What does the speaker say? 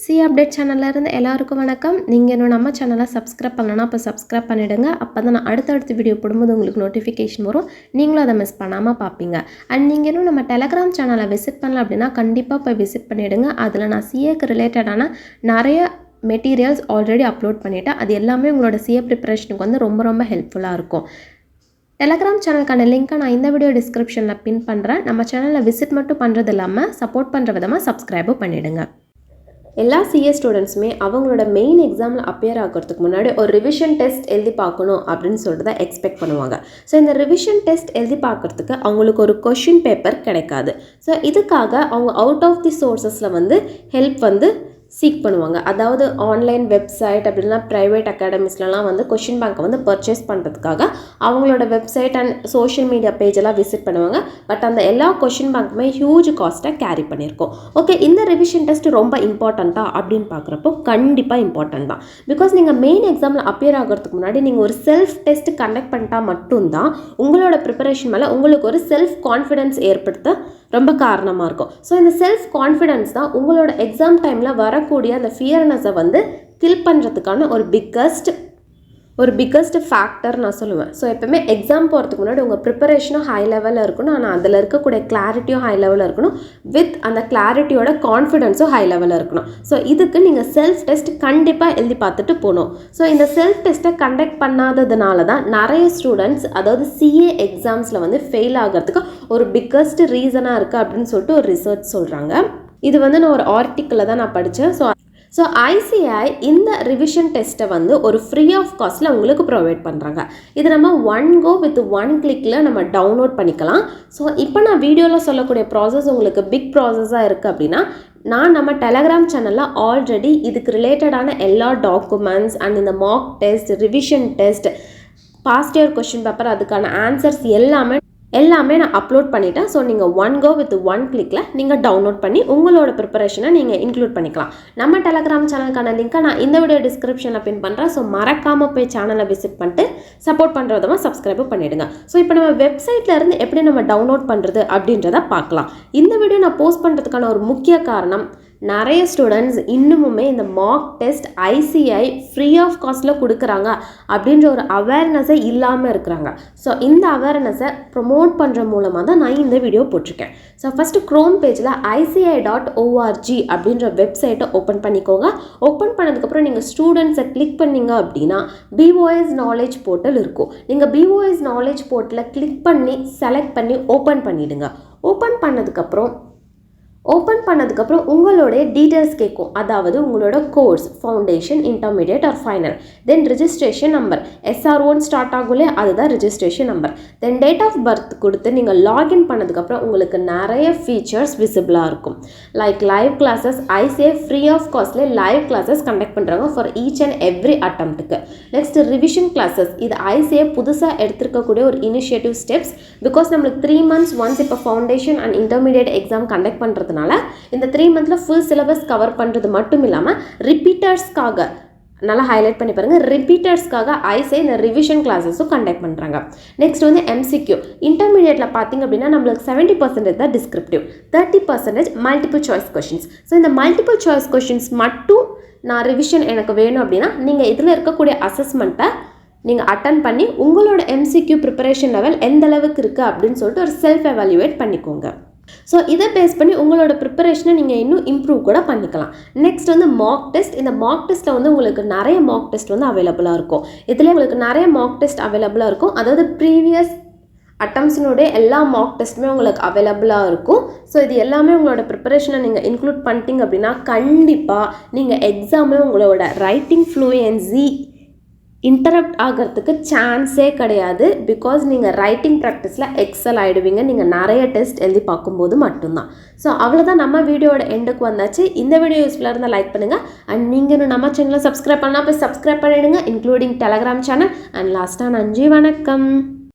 C update சேனல்ல இருந்து எல்லாருக்கும் வணக்கம். நீங்க இன்னும் நம்ம சேனலை சப்ஸ்கிரைப் பண்ணலனா அப்போ சப்ஸ்கிரைப் பண்ணிடுங்க. அப்பதான் நான் அடுத்தடுத்த வீடியோ போடும்போது உங்களுக்கு நோட்டிஃபிகேஷன் வரும். நீங்களும் அதை மிஸ் பண்ணாமல் பார்ப்பீங்க. அண்ட் நீங்கள் இன்னும் நம்ம டெலகிராம் சேனலை விசிட் பண்ணல அப்படின்னா கண்டிப்பாக போய் விசிட் பண்ணிவிடுங்க. அதில் நான் சிஏக்கு ரிலேட்டடான நிறைய மெட்டீரியல்ஸ் ஆல்ரெடி அப்லோட் பண்ணிவிட்டேன். அது எல்லாமே உங்களோட சிஏ ப்ரிப்பரேஷனுக்கு வந்து ரொம்ப ஹெல்ப்ஃபுல்லாக இருக்கும். டெலகிராம் சேனலுக்கான லிங்க்கை நான் இந்த வீடியோ டிஸ்கிரிப்ஷனில் பின் பண்ணுறேன். நம்ம சேனலில் விசிட் மட்டும் பண்ணுறது இல்லாமல் சப்போர்ட் பண்ணுற விதமாக சப்ஸ்கிரைபும் பண்ணிவிடுங்க. எல்லா சிஏ ஸ்டூடெண்ட்ஸுமே அவங்களோட மெயின் எக்ஸாமில் அப்பியர் ஆகிறதுக்கு முன்னாடி ஒரு ரிவிஷன் டெஸ்ட் எழுதி பார்க்கணும் அப்படின்னு சொல்லிட்டு தான் எக்ஸ்பெக்ட் பண்ணுவாங்க. ஸோ இந்த ரிவிஷன் டெஸ்ட் எழுதி பார்க்குறதுக்கு அவங்களுக்கு ஒரு கொஷின் பேப்பர் கிடைக்காது. ஸோ இதுக்காக அவங்க அவுட் ஆஃப் தி சோர்ஸஸில் வந்து ஹெல்ப் வந்து சீக் பண்ணுவாங்க. அதாவது ஆன்லைன் வெப்சைட் அப்படின்னா ப்ரைவேட் அகாடமிஸ்லாம் வந்து கொஷின் பேங்க்கை வந்து பர்ச்சேஸ் பண்ணுறதுக்காக அவங்களோட வெப்சைட் அண்ட் சோஷியல் மீடியா பேஜெல்லாம் விசிட் பண்ணுவாங்க. பட் அந்த எல்லா கொஷின் பேங்க்குமே ஹியூஜ் காஸ்ட்டை கேரி பண்ணியிருக்கோம். ஓகே, இந்த ரிவிஷன் டெஸ்ட் ரொம்ப இம்பார்ட்டண்ட்டா அப்படின்னு பார்க்குறப்போ கண்டிப்பாக இம்பார்ட்டன்ட் தான். பிகாஸ் நீங்கள் மெயின் எக்ஸாமில் அப்பியர் ஆகிறதுக்கு முன்னாடி நீங்கள் ஒரு செல்ஃப் டெஸ்ட் கண்டக்ட் பண்ணிட்டா மட்டும்தான் உங்களோட ப்ரிப்பரேஷன் மேலே உங்களுக்கு ஒரு செல்ஃப் கான்ஃபிடென்ஸ் ஏற்படுத்த ரொம்ப காரணமாக இருக்கும். ஸோ இந்த செல்ஃப் கான்ஃபிடென்ஸ் தான் உங்களோட எக்ஸாம் டைமில் வரக்கூடிய அந்த ஃபியர்னஸை வந்து கில் பண்ணுறதுக்கான ஒரு பிக்கஸ்ட் ஃபேக்டர் நான் சொல்லுவேன். ஸோ எப்போவுமே எக்ஸாம் போகிறதுக்கு முன்னாடி உங்கள் ப்ரிப்பரேஷனும் ஹை லெவலில் இருக்கணும். ஆனால் அதில் இருக்கக்கூடிய கிளாரிட்டியும் ஹை லெவலில் இருக்கணும். வித் அந்த கிளாரிட்டியோட கான்ஃபிடென்ஸும் ஹை லெவலில் இருக்கணும். ஸோ இதுக்கு நீங்கள் செல்ஃப் டெஸ்ட் கண்டிப்பாக எழுதி பார்த்துட்டு போகணும். ஸோ இந்த செல்ஃப் டெஸ்ட்டை கண்டக்ட் பண்ணாததுனால தான் நிறைய ஸ்டூடெண்ட்ஸ் அதாவது சிஏ எக்ஸாம்ஸில் வந்து ஃபெயில் ஆகிறதுக்கு ஒரு பிக்கஸ்ட் ரீசனாக இருக்குது அப்படின்னு சொல்லிட்டு ஒரு ரிசர்ச் சொல்கிறாங்க. இது வந்து நான் ஒரு ஆர்டிக்கிளில் தான் நான் படித்தேன். ஸோ ஐசிஐ இந்த ரிவிஷன் டெஸ்ட்டை வந்து ஒரு ஃப்ரீ ஆஃப் காஸ்ட்டில் உங்களுக்கு ப்ரொவைட் பண்ணுறாங்க. இது நம்ம ஒன் கிளிக்கில் நம்ம டவுன்லோட் பண்ணிக்கலாம். ஸோ இப்போ நான் வீடியோவில் சொல்லக்கூடிய ப்ராசஸ் உங்களுக்கு பிக் ப்ராசஸாக இருக்குது அப்படின்னா நான் நம்ம டெலகிராம் சேனலில் ஆல்ரெடி இதுக்கு ரிலேட்டடான எல்லா டாக்குமெண்ட்ஸ் அண்ட் இந்த mark test, revision test, past year question paper, அதுக்கான ஆன்சர்ஸ் எல்லாமே நான் அப்லோட் பண்ணிட்டேன். ஸோ நீங்கள் ஒன் கிளிக்கில் நீங்கள் டவுன்லோட் பண்ணி உங்களோட ப்ரிப்பரேஷனை நீங்கள் இன்க்ளூட் பண்ணிக்கலாம். நம்ம டெலகிராம் சேனலுக்கான லிங்க்கை நான் இந்த வீடியோ டிஸ்கிரிப்ஷனில் பின் பண்ணுறேன். ஸோ மறக்காமல் போய் சேனலை விசிட் பண்ணிட்டு சப்போர்ட் பண்ணுற விதமாக சப்ஸ்கிரைபும் பண்ணிவிடுங்க. ஸோ இப்போ நம்ம வெப்சைட்டில் இருந்து எப்படி நம்ம டவுன்லோட் பண்ணுறது அப்படின்றத பார்க்கலாம். இந்த வீடியோ நான் போஸ்ட் பண்ணுறதுக்கான ஒரு முக்கிய காரணம், நிறைய ஸ்டூடெண்ட்ஸ் இன்னுமுமே இந்த mark test ICAI free of காஸ்ட்டில் கொடுக்குறாங்க அப்படின்ற ஒரு அவேர்னஸை இல்லாமல் இருக்கிறாங்க. ஸோ இந்த அவேர்னஸை ப்ரொமோட் பண்ணுற மூலமாக தான் நான் இந்த வீடியோ போட்டிருக்கேன். ஸோ ஃபஸ்ட்டு க்ரோம் பேஜில் ICI.org அப்படின்ற வெப்சைட்டை ஓப்பன் பண்ணிக்கோங்க. ஓப்பன் பண்ணதுக்கப்புறம் நீங்கள் ஸ்டூடெண்ட்ஸை கிளிக் பண்ணிங்க அப்படின்னா BOS நாலேஜ் போர்ட்டல் இருக்கும். நீங்கள் BOS நாலேஜ் போர்ட்டலை கிளிக் பண்ணி செலக்ட் பண்ணி ஓப்பன் பண்ணிவிடுங்க. ஓப்பன் பண்ணதுக்கப்புறம் உங்களுடைய டீட்டெயில்ஸ் கேட்கும். அதாவது உங்களோட course, foundation, intermediate or final, then registration number, SR1 start ஆகும்லே அதுதான் registration number, then date of birth கொடுத்து நீங்கள் லாகின் பண்ணதுக்கப்புறம் உங்களுக்கு நிறைய ஃபீச்சர்ஸ் விசிபிளாக இருக்கும். Like live classes, ICAI free of காஸ்ட்லேயே லைவ் கிளாஸஸ் கண்டக்ட் பண்ணுறாங்க ஃபார் ஈச் அண்ட் எவ்ரி அட்டம்ப்ட்டுக்கு. நெக்ஸ்ட் ரிவிஷன் கிளாஸஸ், இது ஐசிஐ புதுசாக எடுத்துருக்கக்கூடிய ஒரு இனிஷியேட்டிவ் ஸ்டெப்ஸ். பிகாஸ் நம்மளுக்கு 3 months ஒன்ஸ் இப்போ foundation and intermediate exam conduct பண்ணுறது இந்த 3 monthsல ஃபுல் சிலபஸ் கவர் பண்ணுறது மட்டும் இல்லாமல் ரிப்பீட்டர்ஸ்க்காக நல்லா ஹைலைட் பண்ணி பாருங்க, ரிப்பீட்டர்ஸ்க்காக ஐசிஐ இந்த ரிவிஷன் கிளாஸஸும் கண்டக்ட் பண்ணுறாங்க. நெக்ஸ்ட் வந்து MCQ. இன்டர்மீடியட்டில் பார்த்தீங்க அப்படின்னா நம்மளுக்கு 70% தான் descriptive, 30% multiple choice questions. So இந்த மல்டிபிள் சாய்ஸ் கொஷின்ஸ் மட்டும் நான் ரிவிஷன் எனக்கு வேணும் அப்படின்னா நீங்கள் இதில் இருக்கக்கூடிய அசஸ்மெண்ட்டை நீங்கள் அட்டன் பண்ணி உங்களோட MCQ ப்ரிப்பரேஷன் லெவல் எந்த அளவுக்கு இருக்குது அப்படின்னு சொல்லிட்டு ஒரு செல்ஃப் எவாலுவேட் பண்ணிக்கோங்க. ஸோ இதை பேஸ் பண்ணி உங்களோட ப்ரிப்பரேஷனை நீங்கள் இன்னும் இம்ப்ரூவ் கூட பண்ணிக்கலாம். நெக்ஸ்ட் வந்து மார்க் டெஸ்ட். இந்த மார்க் டெஸ்ட்டில் வந்து உங்களுக்கு நிறைய மார்க் டெஸ்ட் வந்து அவைலபிளாக இருக்கும். இதில் உங்களுக்கு நிறைய மார்க் டெஸ்ட் அவைலபிளாக இருக்கும். அதாவது ப்ரீவியஸ் அட்டம்ப்ஸினுடைய எல்லா மார்க் டெஸ்ட்டுமே உங்களுக்கு அவைலபிளாக இருக்கும். ஸோ இது எல்லாமே உங்களோட ப்ரிப்பரேஷனை நீங்கள் இன்க்ளூட் பண்ணிட்டீங்க அப்படின்னா கண்டிப்பாக நீங்கள் எக்ஸாமே உங்களோட ரைட்டிங் ஃப்ளூயன்சி இன்டரப்ட் ஆகிறதுக்கு சான்ஸே கிடையாது. பிகாஸ் நீங்கள் ரைட்டிங் ப்ராக்டிஸில் எக்ஸல் ஆகிடுவீங்க நீங்கள் நிறைய டெஸ்ட் எழுதி பார்க்கும்போது மட்டும்தான். ஸோ அவ்வளோதான், நம்ம வீடியோட எண்டுக்கு வந்தாச்சு. இந்த வீடியோ யூஸ்ஃபுல்லாக இருந்தால் லைக் பண்ணுங்கள். அண்ட் நீங்கள் இன்னும் நம்ம சேனலை சப்ஸ்கிரைப் பண்ணால் போய் சப்ஸ்கிரைப் பண்ணிவிடுங்க, இன்க்ளூடிங் டெலகிராம் சேனல். அண்ட் லாஸ்ட்டாக நன்றி, வணக்கம்.